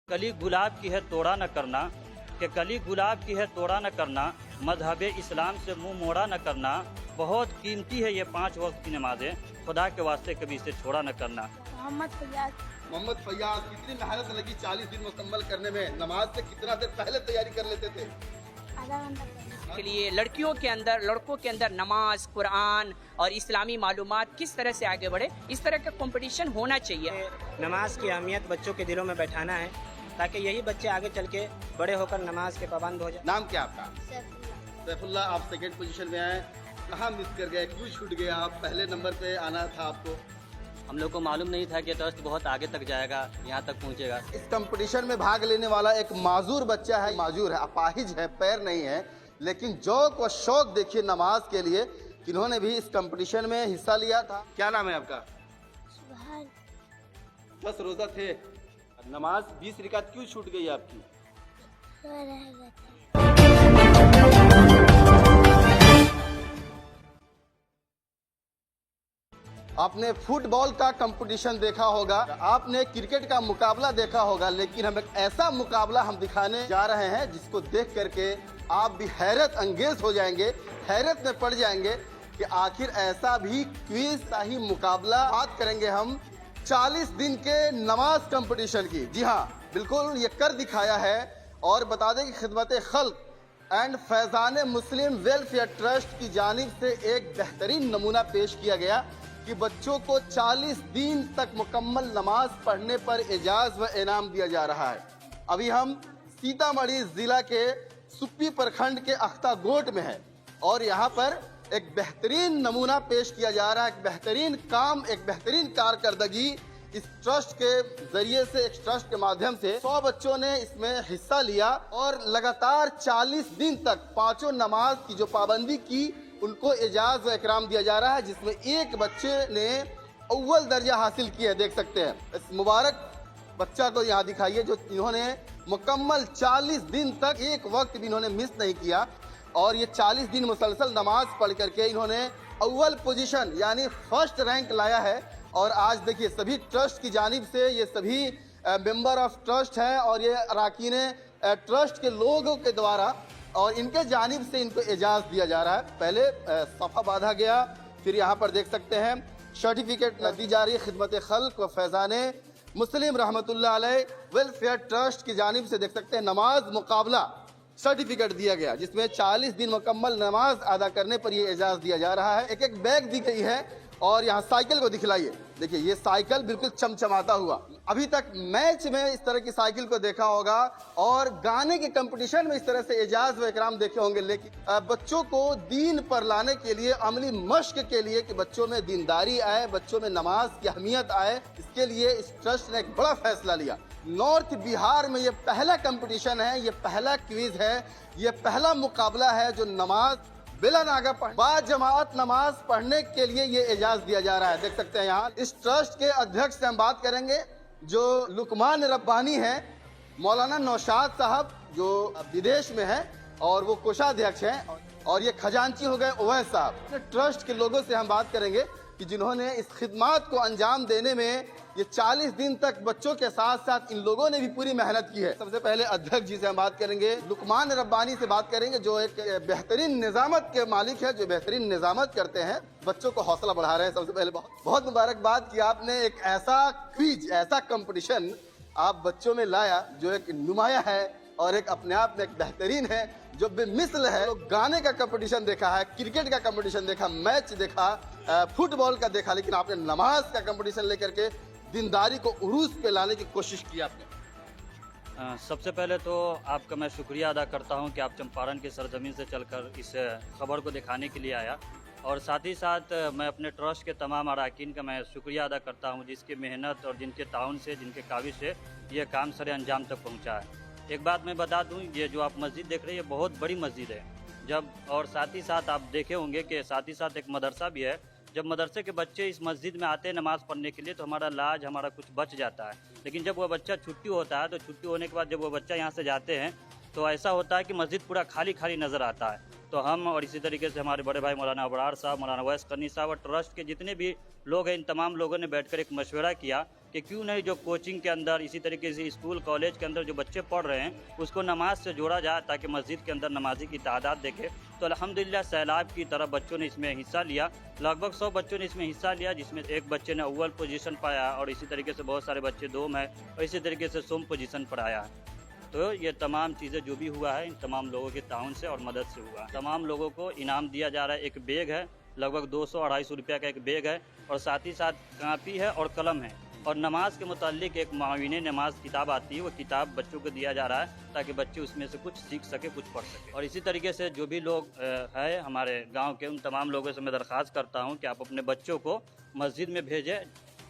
कली गुलाब की है तोड़ा न करना, कि कली गुलाब की है तोड़ा न करना, मजहब इस्लाम से मुंह मोड़ा न करना। बहुत कीमती है ये 5 वक्त की नमाजें, खुदा के वास्ते कभी इसे छोड़ा न करना। मोहम्मद फैयाज, कितनी मेहनत लगी 40 दिन मुकम्मल करने में? नमाज से कितना देर पहले तैयारी कर लेते थे? आधा घंटा के लिए लड़कियों के अंदर, लड़कों के अंदर नमाज, कुरान और इस्लामी मालूमात किस तरह से आगे बढ़े, इस तरह का कंपटीशन होना चाहिए। नमाज की अहमियत बच्चों के दिलों में बैठाना है ताकि यही बच्चे आगे चल के बड़े होकर नमाज के पाबंद हो जाए। नाम क्या आपका? सैफुल्लाह, आप सेकंड पोजीशन में आए, कहाँ मिस कर गए, क्यों छूट गए आप? पहले नंबर पे आना था आपको। हम लोग को मालूम नहीं था कि ट्रस्ट बहुत आगे तक जाएगा, यहाँ तक पहुँचेगा। इस कंपटीशन में भाग लेने वाला एक माजूर बच्चा है, माजूर है, अपाहिज है, पैर नहीं है, लेकिन जौक व शौक देखिए नमाज के लिए, इन्होंने भी इस कंपटीशन में हिस्सा लिया था। क्या नाम है आपका? 10 रोजा थे, नमाज 20 रिकात क्यों छूट गई आपकी? आपने फुटबॉल का कंपटीशन देखा होगा, आपने क्रिकेट का मुकाबला देखा होगा, लेकिन हम एक ऐसा मुकाबला हम दिखाने जा रहे हैं जिसको देख करके आप भी हैरत अंगेज हो जाएंगे, हैरत में पड़ जाएंगे कि आखिर ऐसा भी क्विज शाही मुकाबला। बात करेंगे हम 40 दिन के नमाज कंपटीशन की। जी हाँ, बिल्कुल ये कर दिखाया है। और बता दें कि Khidmat Khalq and Faizan Muslim welfare trust की जानिब से एक बेहतरीन नमूना पेश किया गया कि बच्चों को 40 दिन तक मुकम्मल नमाज पढ़ने पर एजाज व इनाम दिया जा रहा है। अभी हम सीतामढ़ी जिला के सुप्पी प्रखंड के अख्तागोट में है और यहाँ पर एक बेहतरीन नमूना पेश किया जा रहा है, एक बेहतरीन काम, एक बेहतरीन कारकर्दगी इस ट्रस्ट के जरिए से, इस ट्रस्ट के माध्यम से 100 बच्चों ने इसमें हिस्सा लिया और लगातार 40 दिन तक 5 नमाज की जो पाबंदी की उनको एजाज व इकराम दिया जा रहा है, जिसमें एक बच्चे ने अव्वल दर्जा हासिल किया है। देख सकते हैं इस मुबारक बच्चा को यहाँ दिखाइए जो इन्होंने मुकम्मल 40 दिन तक एक वक्त भी इन्होंने मिस नहीं किया और ये 40 दिन मुसलसल नमाज पढ़ करके इन्होंने अव्वल पोजीशन यानी फर्स्ट रैंक लाया है। और आज देखिए सभी ट्रस्ट की जानिब से, ये सभी मेंबर ऑफ ट्रस्ट हैं और ये अराकीन ट्रस्ट के लोगों के द्वारा और इनके जानिब से इनको एजाज दिया जा रहा है। पहले सफ़ा बांधा गया, फिर यहाँ पर देख सकते हैं सर्टिफिकेट दी जा रही है। खिदमत खल्क व फैज़ान मुस्लिम रहमतुल्लाह अलैह वेलफेयर ट्रस्ट की जानिब से देख सकते हैं नमाज मुकाबला सर्टिफिकेट दिया गया, जिसमें 40 दिन मुकम्मल नमाज अदा करने पर ये एजाज दिया जा रहा है। एक एक बैग दी गई है और यहाँ साइकिल को दिखलाइए, देखिए ये साइकिल बिल्कुल चमचमाता हुआ। अभी तक मैच में इस तरह की साइकिल को देखा होगा और गाने के कंपटीशन में इस तरह से एजाज व इकराम देखे होंगे, लेकिन बच्चों को दीन पर लाने के लिए, अमली मश्क के लिए कि बच्चों में दीनदारी आए, बच्चों में नमाज की अहमियत आए, इसके लिए इस ट्रस्ट ने एक बड़ा फैसला लिया। नॉर्थ बिहार में ये पहला कंपटीशन है, ये पहला क्विज है, ये पहला मुकाबला है जो नमाज बिला नागा बाद जमात नमाज पढ़ने के लिए ये एजाज दिया जा रहा है। देख सकते हैं यहाँ इस ट्रस्ट के अध्यक्ष से हम बात करेंगे जो लुकमान रब्बानी है, मौलाना नौशाद साहब जो विदेश में है और वो कोषाध्यक्ष हैं, और ये खजांची हो गए ओवैस साहब। ट्रस्ट के लोगों से हम बात करेंगे कि जिन्होंने इस खिदमत को अंजाम देने में ये 40 दिन तक बच्चों के साथ साथ इन लोगों ने भी पूरी मेहनत की है। सबसे पहले अध्यक्ष जी से हम बात करेंगे, लुकमान रब्बानी से बात करेंगे जो एक बेहतरीन निजामत के मालिक है, जो बेहतरीन निजामत करते हैं, बच्चों को हौसला बढ़ा रहे हैं। सबसे पहले बहुत मुबारकबाद कि आपने एक ऐसा क्विज, ऐसा कंपटीशन आप बच्चों में लाया जो एक नुमाया है और एक अपने आप में एक बेहतरीन है, जो बेमिसल है। तो गाने का कंपटीशन देखा है, क्रिकेट का कंपटीशन देखा, मैच देखा, फुटबॉल का देखा, लेकिन आपने नमाज का कंपटीशन लेकर के दीनदारी को उरूज पे लाने की कोशिश की आपने। सबसे पहले तो आपका मैं शुक्रिया अदा करता हूं कि आप चंपारण की सरजमीन से चलकर इस खबर को दिखाने के लिए आया, और साथ ही साथ मैं अपने ट्रस्ट के तमाम अरकान का मैं शुक्रिया अदा करता हूं जिसकी मेहनत और जिनके ताउन से, जिनके काविश से ये काम सरे अंजाम तक पहुंचा है। एक बात मैं बता दूं, ये जो आप मस्जिद देख रहे हैं ये बहुत बड़ी मस्जिद है जब, और साथ ही साथ आप देखे होंगे कि साथ ही साथ एक मदरसा भी है। जब मदरसे के बच्चे इस मस्जिद में आते हैं नमाज़ पढ़ने के लिए तो हमारा लाज, हमारा कुछ बच जाता है, लेकिन जब वह बच्चा छुट्टी होता है तो छुट्टी होने के बाद जब वो बच्चा यहाँ से जाते हैं तो ऐसा होता है कि मस्जिद पूरा खाली खाली नज़र आता है। तो हम और इसी तरीके से हमारे बड़े भाई मौलाना अबरार साहब, मौलाना वैस करनी साहब और ट्रस्ट के जितने भी लोग हैं, इन तमाम लोगों ने बैठकर एक मशवरा किया कि क्यों नहीं जो कोचिंग के अंदर, इसी तरीके से स्कूल कॉलेज के अंदर जो बच्चे पढ़ रहे हैं उसको नमाज से जोड़ा जाए, ताकि मस्जिद के अंदर नमाजी की तादाद देखे। तो अल्हम्दुलिल्लाह सैलाब की तरह बच्चों ने इसमें हिस्सा लिया। लगभग 100 बच्चों ने इसमें हिस्सा लिया, जिसमें एक बच्चे ने अव्वल पोजीशन पाया और इसी तरीके से बहुत सारे बच्चे दोम है और इसी तरीके से सोम पोजीशन पर आया है। तो ये तमाम चीज़ें जो भी हुआ है इन तमाम लोगों के ताउन से और मदद से हुआ है। तमाम लोगों को इनाम दिया जा रहा है। एक बैग है, लगभग 200-250 रुपये का एक बैग है, और साथ ही साथ कापी है और कलम है, और नमाज के मुतालिक एक माविने नमाज किताब आती है, वो किताब बच्चों को दिया जा रहा है ताकि बच्चे उसमें से कुछ सीख सके, कुछ पढ़ सके। और इसी तरीके से जो भी लोग हैं हमारे गांव के, उन तमाम लोगों से मैं दरख्वास्त करता हूं कि आप अपने बच्चों को मस्जिद में भेजें।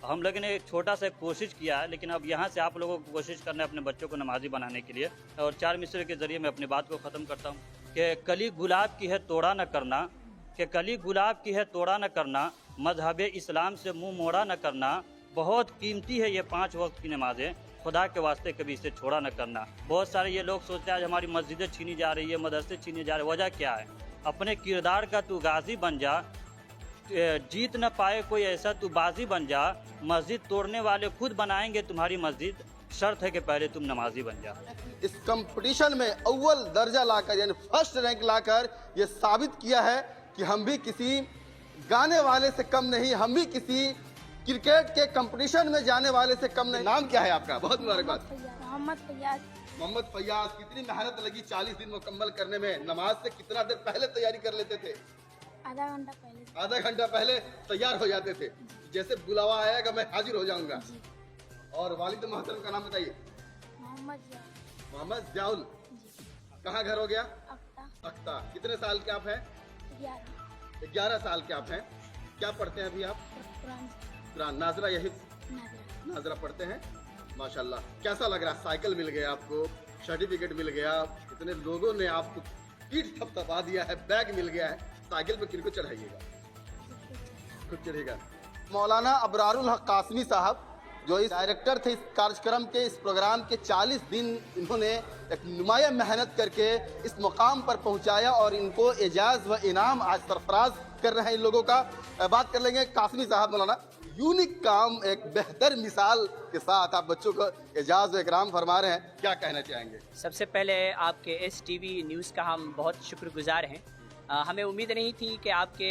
हम लोगों ने एक छोटा सा कोशिश किया है, लेकिन अब यहाँ से आप लोगों को कोशिश करना है अपने बच्चों को नमाजी बनाने के लिए। और 4 मिसरे के ज़रिए मैं अपनी बात को ख़त्म करता हूँ कि कली गुलाब की है तोड़ा न करना, कि कली गुलाब की है तोड़ा न करना, मजहब इस्लाम से मुंह मोड़ा न करना, बहुत कीमती है ये 5 वक्त की नमाजें, खुदा के वास्ते कभी इसे छोड़ा न करना। बहुत सारे ये लोग सोचते हैं आज हमारी मस्जिदें छीनी जा रही है, मदरसे छीने जा रहे हैं। वजह क्या है? अपने किरदार का तू गाजी बन जा, जीत न पाए कोई ऐसा तू बाजी बन जा, मस्जिद तोड़ने वाले खुद बनाएंगे तुम्हारी मस्जिद, शर्त है कि पहले तुम नमाजी बन जा। इस कंपटीशन में अव्वल दर्जा लाकर यानी फर्स्ट रैंक लाकर ये साबित किया है कि हम भी किसी गाने वाले से कम नहीं, हम भी किसी क्रिकेट के कंपटीशन में जाने वाले से कम नहीं। नाम क्या है आपका? बहुत मुबारकबाद। मोहम्मद फैयाज। मोहम्मद फैयाज, कितनी मेहनत लगी 40 दिन मुकम्मल करने में? नमाज से कितना देर पहले तैयारी कर लेते थे? आधा घंटा पहले। आधा घंटा पहले तैयार हो जाते थे, जैसे बुलावा आएगा मैं हाजिर हो जाऊंगा। और वालिद मोहतरम का नाम बताइए। मोहम्मद जियाउल। कहाँ घर हो गया? अख्ता। कितने साल के आप हैं? 11 साल के आप हैं। क्या पढ़ते हैं अभी आप? कुरान। नाजरा यही नाजरा पढ़ते हैं। माशाल्लाह। कैसा लग रहा है? साइकिल मिल गया आपको, सर्टिफिकेट मिल गया, इतने लोगों ने आपको पीठ थपथपा दिया है, बैग मिल गया है। साइकिल पे किनको चढ़ाइएगा? खुद चढ़ेगा। मौलाना अबरारुल हक कासमी साहब जो इस डायरेक्टर थे इस कार्यक्रम के, इस प्रोग्राम के, 40 दिन इन्होंने एक नुमाया मेहनत करके इस मुकाम पर पहुंचाया और इनको एजाज़ व इनाम आज सरफराज कर रहे हैं इन लोगों का। बात कर लेंगे कासमी साहब। मौलाना, यूनिक काम, एक बेहतर मिसाल के साथ आप बच्चों को एजाज़ व इकराम फरमा रहे हैं, क्या कहना चाहेंगे? सबसे पहले आपके STV न्यूज़ का हम बहुत शुक्रगुजार हैं। हमें उम्मीद नहीं थी कि आपके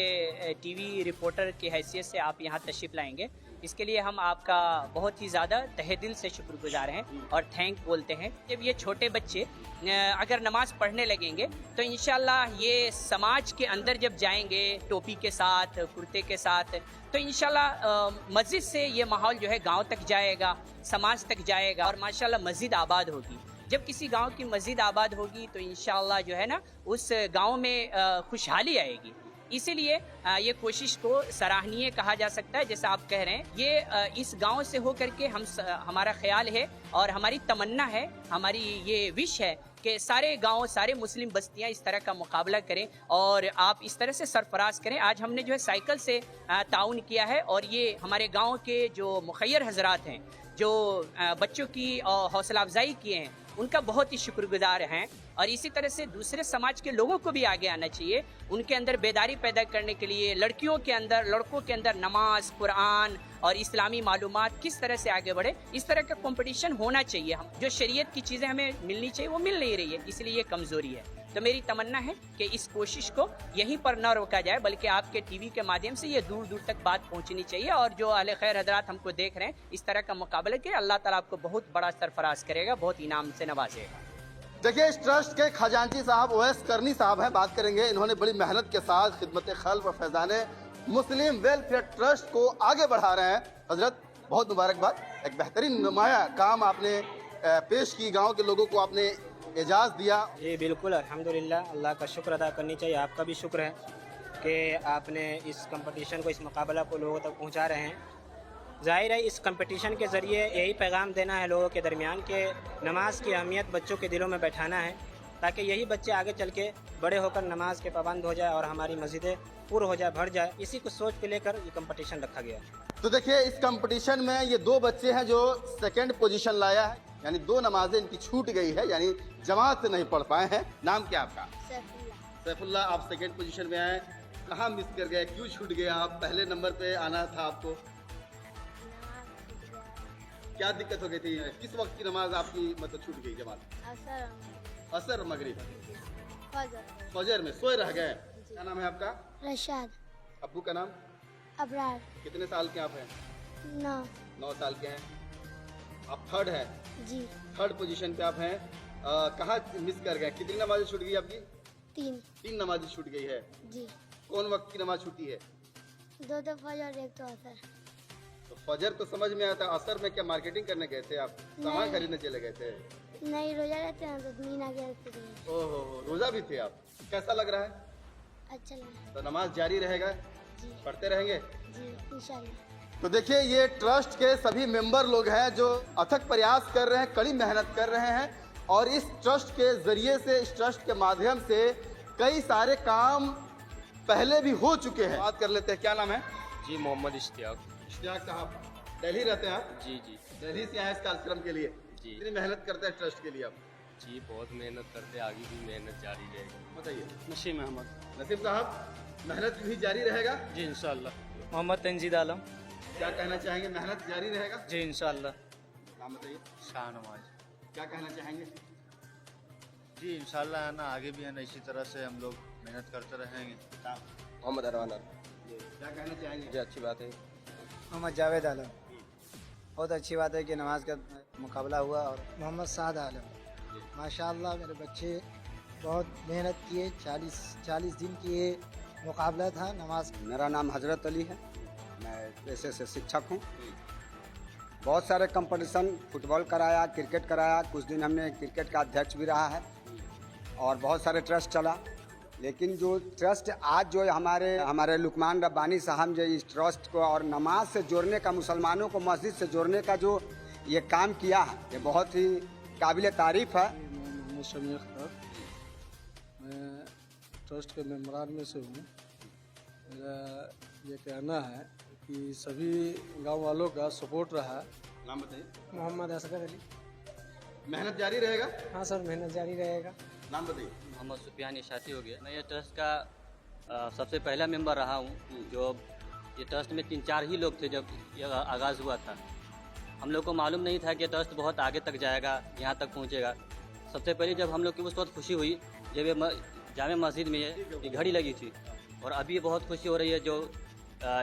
TV रिपोर्टर की हैसियत से आप यहाँ तशरीफ़ लाएंगे। इसके लिए हम आपका बहुत ही ज़्यादा तहे दिल से शुक्रगुजार हैं और थैंक बोलते हैं। जब ये छोटे बच्चे अगर नमाज़ पढ़ने लगेंगे तो इंशाल्लाह ये समाज के अंदर जब जाएंगे टोपी के साथ, कुर्ते के साथ, तो इंशाल्लाह मस्जिद से ये माहौल जो है गांव तक जाएगा, समाज तक जाएगा और माशाल्लाह मस्जिद आबाद होगी। जब किसी गांव की मस्जिद आबाद होगी तो इंशाल्लाह जो है ना उस गांव में खुशहाली आएगी। इसीलिए ये कोशिश को सराहनीय कहा जा सकता है। जैसा आप कह रहे हैं, ये इस गांव से होकर के हमारा ख्याल है और हमारी तमन्ना है, हमारी ये विश है कि सारे गांव, सारे मुस्लिम बस्तियां इस तरह का मुकाबला करें और आप इस तरह से सरफराज करें। आज हमने जो है साइकिल से ताउन किया है और ये हमारे गांव के जो मुखैर हजरात हैं, जो बच्चों की हौसला अफजाई किए हैं, उनका बहुत ही शुक्रगुजार हैं। और इसी तरह से दूसरे समाज के लोगों को भी आगे आना चाहिए, उनके अंदर बेदारी पैदा करने के लिए, लड़कियों के अंदर, लड़कों के अंदर नमाज, कुरान और इस्लामी मालूमात किस तरह से आगे बढ़े, इस तरह का कंपटीशन होना चाहिए। हम जो शरीयत की चीज़ें हमें मिलनी चाहिए वो मिल नहीं रही है, इसलिए ये कमज़ोरी है। तो मेरी तमन्ना है कि इस कोशिश को यहीं पर न रोका जाए, बल्कि आपके TV के माध्यम से ये दूर दूर तक बात पहुंचनी चाहिए। और जो अहले खैर हजरात हमको देख रहे हैं, इस तरह का मुकाबला के अल्लाह ताला आपको बहुत बड़ा सरफराज करेगा, बहुत इनाम से नवाजेगा। देखिए, इस ट्रस्ट के खजांची साहब ओवैस करनी साहब हैं, बात करेंगे। इन्होंने बड़ी मेहनत के साथ खिदमत खल्क़ व फैज़ाने मुस्लिम वेलफेयर ट्रस्ट को आगे बढ़ा रहे हैं। हजरत, बहुत मुबारकबाद, एक बेहतरीन नुमाया काम आपने पेश की, गाँव के लोगों को आपने एजाज़ दिया। जी बिल्कुल, अल्हम्दुलिल्लाह, अल्लाह का शुक्र अदा करनी चाहिए। आपका भी शुक्र है कि आपने इस कंपटीशन को, इस मुकाबला को लोगों तक पहुंचा रहे हैं। ज़ाहिर है इस कंपटीशन के ज़रिए यही पैगाम देना है लोगों के दरमियान कि नमाज की अहमियत बच्चों के दिलों में बैठाना है, ताकि यही बच्चे आगे चल के बड़े होकर नमाज के पाबंद हो जाए और हमारी मस्जिदें पूर्ण हो जाए, भर जाए। इसी को सोच के लेकर ये कंपटीशन रखा गया। तो देखिए, इस कंपटीशन में ये 2 बच्चे हैं जो सेकेंड पोजीशन लाया है, यानी 2 नमाजें इनकी छूट गई है, यानी जमात से नहीं पढ़ पाए हैं। नाम क्या आपका? सैफुल्लाह। आप सेकेंड पोजीशन में आए, कहाँ मिस कर गए, क्यों छूट गया? आप पहले नंबर पे आना था आपको। क्या दिक्कत हो गई थी? किस वक्त की नमाज आपकी मतलब छूट गई जमात? असर असर मगरिब फजर फजर में सोए रह गए। क्या नाम है आपका? रशाद अब्बू का नाम? अबरार कितने साल के आप हैं? 9 9 साल के हैं। आप थर्ड हैं, जी थर्ड पोजीशन पे आप हैं। कहाँ मिस कर गए? कितनी नमाजें छूट गई आपकी? 3 3 नमाजें छूट गई है। जी कौन वक्त की नमाज छूटी है? 2 फजर 1 तो असर। तो फजर तो समझ में आता, असर में क्या मार्केटिंग करने गए थे आप? सामान नहीं। खरीदने चले गए थे? नहीं रोजा रहते हैं तो मीना गया। ओहो, रोजा भी थे आप। कैसा लग रहा है? अच्छा लगा तो नमाज जारी रहेगा, जी पढ़ते रहेंगे? जी इंशाल्लाह। तो देखिए ये ट्रस्ट के सभी मेंबर लोग हैं जो अथक प्रयास कर रहे हैं, कड़ी मेहनत कर रहे हैं और इस ट्रस्ट के जरिए से, इस ट्रस्ट के माध्यम से कई सारे काम पहले भी हो चुके हैं। बात कर लेते हैं, क्या नाम है? जी मोहम्मद इश्तियाक। इश्तियाक साहब, दिल्ली रहते हैं आप? जी जी दिल्ली से आए इस कार्यक्रम के लिए? जी। कितनी मेहनत करते हैं ट्रस्ट के लिए आप? जी बहुत मेहनत करते, आगे भी मेहनत जारी रहेगी। बताइए। नसीम अहमद। नसीम साहब, मेहनत भी जारी रहेगा? जी इंशाल्लाह। मोहम्मद तंजीद आलम। क्या कहना चाहेंगे? मेहनत जारी रहेगा? जी इंशाल्लाह। नाम बताइए। शाहनवाज। क्या कहना चाहेंगे? जी इंशाल्लाह है ना, आगे भी है ना इसी तरह से हम लोग मेहनत करते रहेंगे। मोहम्मद अरवान। क्या कहना चाहेंगे? जी अच्छी बात है। मोहम्मद जावेद आलम। बहुत अच्छी बात है कि नमाज का मुकाबला हुआ। और मोहम्मद साद आलम। माशाअल्लाह मेरे बच्चे बहुत मेहनत किए, 40 दिन की ये मुकाबला था नमाज। मेरा नाम हजरत अली है, मैं पेशे से शिक्षक हूँ। बहुत सारे कंपटीशन, फुटबॉल कराया, क्रिकेट कराया, कुछ दिन हमने क्रिकेट का अध्यक्ष भी रहा है और बहुत सारे ट्रस्ट चला। लेकिन जो ट्रस्ट आज जो हमारे लुकमान रब्बानी साहब जो इस ट्रस्ट को और नमाज से जोड़ने का, मुसलमानों को मस्जिद से जोड़ने का जो ये काम किया है, ये बहुत ही काबिल तारीफ़ है। मोहम्मद शमी अख्तर, मैं ट्रस्ट के मेम्बरान में से हूँ। मेरा ये कहना है कि सभी गांव वालों का सपोर्ट रहा। नाम बताइए। मोहम्मद असगर अली। मेहनत जारी रहेगा? हाँ सर, मेहनत जारी रहेगा। नाम बताइए। मोहम्मद सुफियान इशाती हो गया। मैं ये ट्रस्ट का सबसे पहला मेंबर रहा हूँ। जो ये ट्रस्ट में 3-4 ही लोग थे जब ये आगाज़ हुआ था। हम लोग को मालूम नहीं था कि ट्रस्ट बहुत आगे तक जाएगा, यहाँ तक पहुँचेगा। सबसे पहले जब हम लोग की उस वक्त खुशी हुई जब ये जामे मस्जिद में ये घड़ी लगी थी, और अभी बहुत खुशी हो रही है जो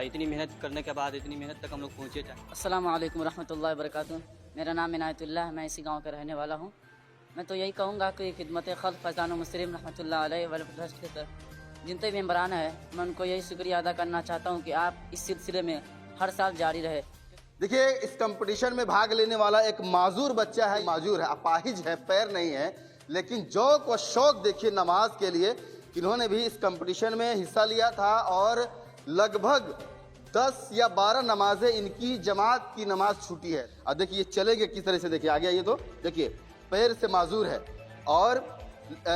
इतनी मेहनत करने के बाद इतनी मेहनत तक हम लोग पहुँचे। अस्सलाम वालेकुम रहमतुल्लाहि वबरकातुहू। मेरा नाम इनायतुल्लाह, मैं इसी गांव का रहने वाला हूं। मैं तो यही कहूँगा कि खिदमत खल्क़ फैज़ान मुस्लिम रहमतुल्लाह अलैहि व ट्रस्ट के तरफ जितने भी मेम्बरान हैं, मैं उनको यही शुक्रिया अदा करना चाहता हूँ कि आप इस सिलसिले में हर साल जारी रहे। देखिए इस कंपटीशन में भाग लेने वाला एक माजूर बच्चा है, माजूर है, अपाहिज है, पैर नहीं है, लेकिन जोक व शौक देखिए नमाज के लिए। इन्होंने भी इस कंपटीशन में हिस्सा लिया था और लगभग 10 या 12 नमाजें इनकी जमात की नमाज छूटी है। अब देखिए चलेंगे किस तरह से, देखिए आ गया ये, तो देखिए पैर से माजूर है और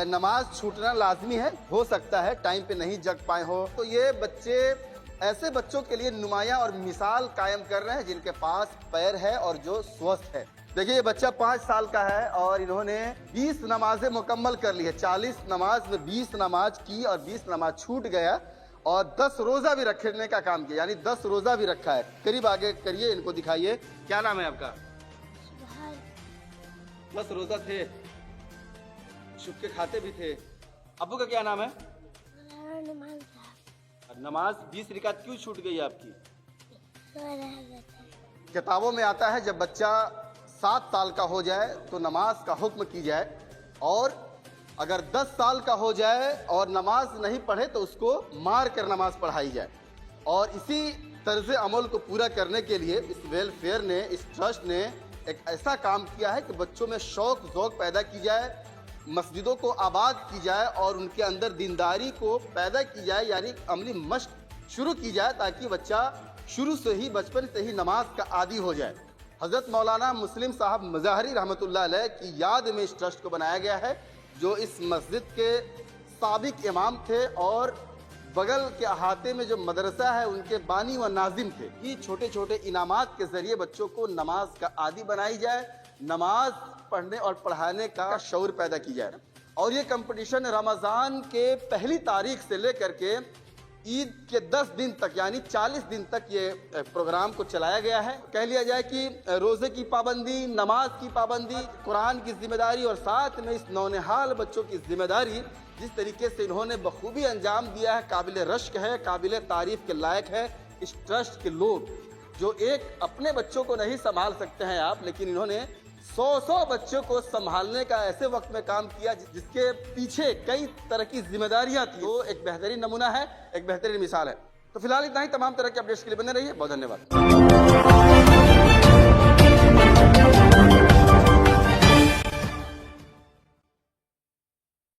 नमाज छूटना लाजमी है, हो सकता है टाइम पे नहीं जग पाए हो। तो ये बच्चे ऐसे बच्चों के लिए नुमाया और मिसाल कायम कर रहे हैं जिनके पास पैर है और जो स्वस्थ है। देखिए ये बच्चा 5 साल का है और इन्होंने 20 नमाजें मुकम्मल कर ली है। 40 नमाज में 20 नमाज की और 20 नमाज छूट गया और 10 रोजा भी रखने का काम किया, यानी 10 रोजा भी रखा है। करीब आगे करिए, इनको दिखाइए। क्या नाम है आपका? 10 रोजा थे, छुप के खाते भी थे। अब्बू का क्या नाम है? नमाज 20 रिकात क्यों छूट गई आपकी? किताबों में आता है जब बच्चा 7 साल का हो जाए तो नमाज का हुक्म की जाए, और अगर 10 साल का हो जाए और नमाज नहीं पढ़े तो उसको मार कर नमाज पढ़ाई जाए। और इसी तर्ज अमल को पूरा करने के लिए इस वेलफेयर ने, इस ट्रस्ट ने एक ऐसा काम किया है कि बच्चों में शौक ज़ौक़ पैदा की जाए, मस्जिदों को आबाद की जाए और उनके अंदर दीनदारी को पैदा की जाए, यानी अमली मश्क शुरू की जाए ताकि बच्चा शुरू से ही, बचपन से ही नमाज का आदी हो जाए। हज़रत मौलाना मुस्लिम साहब मज़ाहरी रहमतुल्लाह अलैह की याद में इस ट्रस्ट को बनाया गया है, जो इस मस्जिद के साबिक इमाम थे और बगल के अहाते में जो मदरसा है उनके बानी व नाजिम थे। ये छोटे छोटे इनामात के जरिए बच्चों को नमाज का आदी बनाई जाए, नमाज पढ़ने और पढ़ाने का शऊर पैदा की जाए। और ये कंपटीशन रमज़ान के पहली तारीख से लेकर के ईद के 10 दिन तक यानी 40 दिन तक ये प्रोग्राम को चलाया गया है। कह लिया जाए कि रोजे की पाबंदी, नमाज की पाबंदी, कुरान की जिम्मेदारी और साथ में इस नौनिहाल बच्चों की जिम्मेदारी जिस तरीके से इन्होंने बखूबी अंजाम दिया है, काबिल रश्क है, काबिल तारीफ के लायक है। इस ट्रस्ट के लोग जो एक अपने बच्चों को नहीं संभाल सकते हैं आप, लेकिन इन्होंने 100 बच्चों को संभालने का ऐसे वक्त में काम किया जिसके पीछे कई तरह की जिम्मेदारियां थी। वो एक बेहतरीन नमूना है, एक बेहतरीन मिसाल है। तो फिलहाल इतना ही। तमाम तरह के अपडेट्स के लिए बने रहिए। बहुत धन्यवाद।